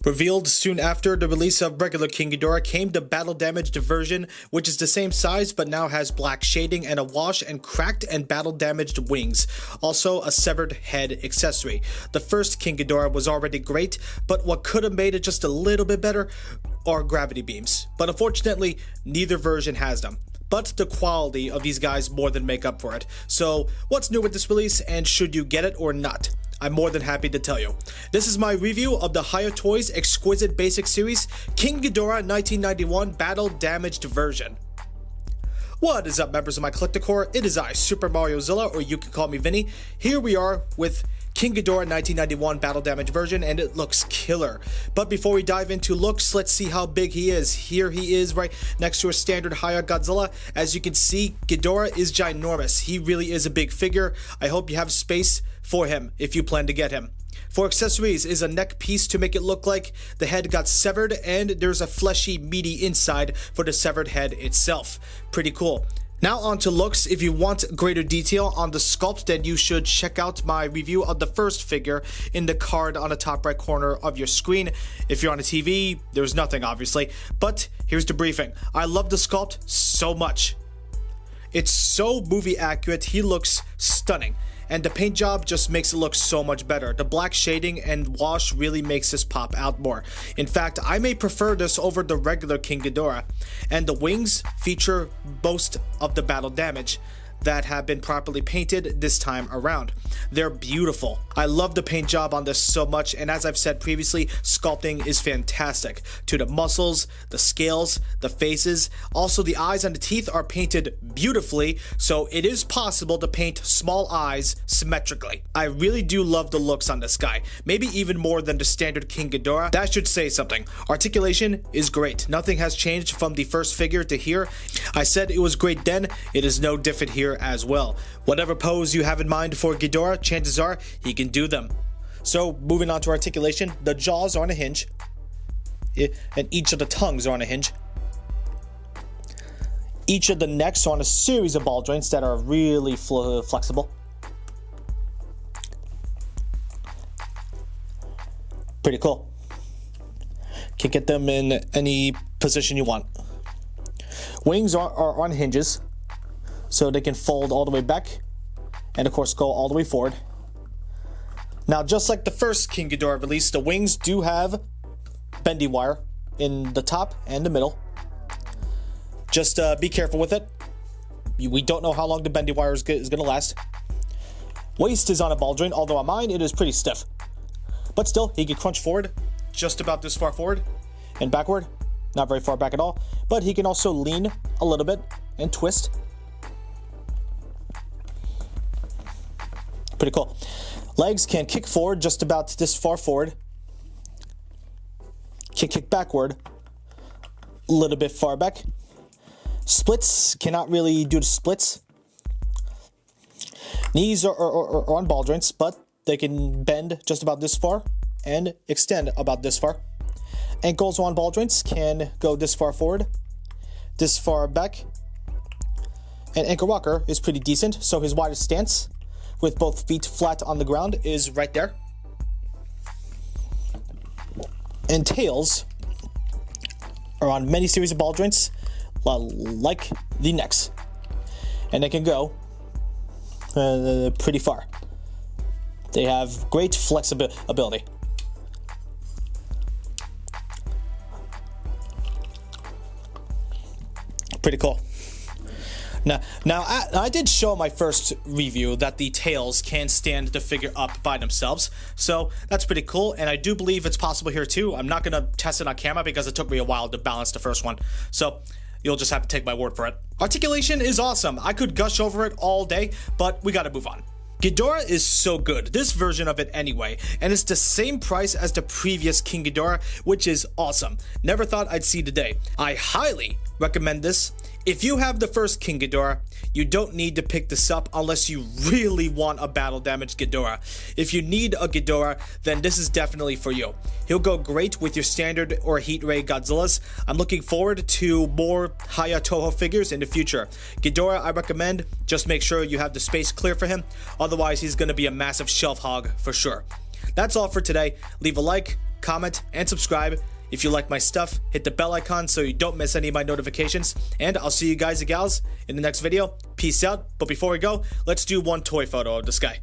Revealed soon after the release of regular King Ghidorah came the battle damaged version, which is the same size but now has black shading and a wash and cracked and battle damaged wings. Also a severed head accessory. The first King Ghidorah was already great, but what could have made it just a little bit better are gravity beams. But unfortunately, neither version has them. But the quality of these guys more than make up for it. So what's new with this release, and should you get it or not? I'm more than happy to tell you. This is my review of the Hiya Toys Exquisite Basic Series King Ghidorah 1991 Battle Damaged version. What is up, members of my collector corps? It is I, Super Mario Zilla, or you can call me Vinny. Here we are with King Ghidorah 1991 Battle Damage version, and it looks killer. But before we dive into looks, let's see how big he is. Here he is right next to a standard Hiya Godzilla. As you can see, Ghidorah is ginormous. He really is a big figure. I hope you have space for him if you plan to get him. For accessories is a neck piece to make it look like the head got severed, and there's a fleshy, meaty inside for the severed head itself. Pretty cool. Now on to looks. If you want greater detail on the sculpt, then you should check out my review of the first figure in the card on the top right corner of your screen. If you're on a TV, there's nothing obviously, but here's the briefing. I love the sculpt so much. It's so movie accurate, he looks stunning. And the paint job just makes it look so much better. The black shading and wash really makes this pop out more. In fact, I may prefer this over the regular King Ghidorah. And the wings feature most of the battle damage that have been properly painted this time around. They're beautiful. I love the paint job on this so much, and as I've said previously, sculpting is fantastic. To the muscles, the scales, the faces, also the eyes and the teeth are painted beautifully, so it is possible to paint small eyes symmetrically. I really do love the looks on this guy, maybe even more than the standard King Ghidorah. That should say something. Articulation is great. Nothing has changed from the first figure to here. I said it was great then, it is no different here as well. Whatever pose you have in mind for Ghidorah, chances are he can do them. So moving on to articulation, the jaws are on a hinge, and each of the tongues are on a hinge. Each of the necks are on a series of ball joints that are really flexible. Pretty cool. Can get them in any position you want. Wings are on hinges, so they can fold all the way back and of course go all the way forward. Now, just like the first King Ghidorah release, the wings do have bendy wire in the top and the middle. Just be careful with it. We don't know how long the bendy wire is going to last. Waist is on a ball joint, although on mine it is pretty stiff. But still, he can crunch forward, just about this far forward, and backward. Not very far back at all. But he can also lean a little bit and twist. Pretty cool. Legs can kick forward just about this far forward. Can kick backward a little bit far back. Splits, cannot really do the splits. Knees are on ball joints, but they can bend just about this far and extend about this far. Ankles on ball joints, can go this far forward, this far back. And ankle rocker is pretty decent, so his widest stance with both feet flat on the ground is right there. And tails are on many series of ball joints, like the necks. And they can go pretty far. They have great flexibility. Pretty cool. Now I did show my first review that the tails can stand the figure up by themselves, so that's pretty cool, and I do believe it's possible here too. I'm not gonna test it on camera because it took me a while to balance the first one, so you'll just have to take my word for it. Articulation is awesome. I could gush over it all day, but we gotta move on. Ghidorah is so good, this version of it anyway, and it's the same price as the previous King Ghidorah, which is awesome. Never thought I'd see the day. I highly recommend this. If you have the first King Ghidorah, you don't need to pick this up unless you really want a battle damaged Ghidorah. If you need a Ghidorah, then this is definitely for you. He'll go great with your standard or heat ray Godzillas. I'm looking forward to more Hiya Toho figures in the future. Ghidorah, I recommend, just make sure you have the space clear for him, otherwise he's going to be a massive shelf hog for sure. That's all for today. Leave a like, comment, and subscribe. If you like my stuff, hit the bell icon so you don't miss any of my notifications. And I'll see you guys and gals in the next video. Peace out. But before we go, let's do one toy photo of this guy.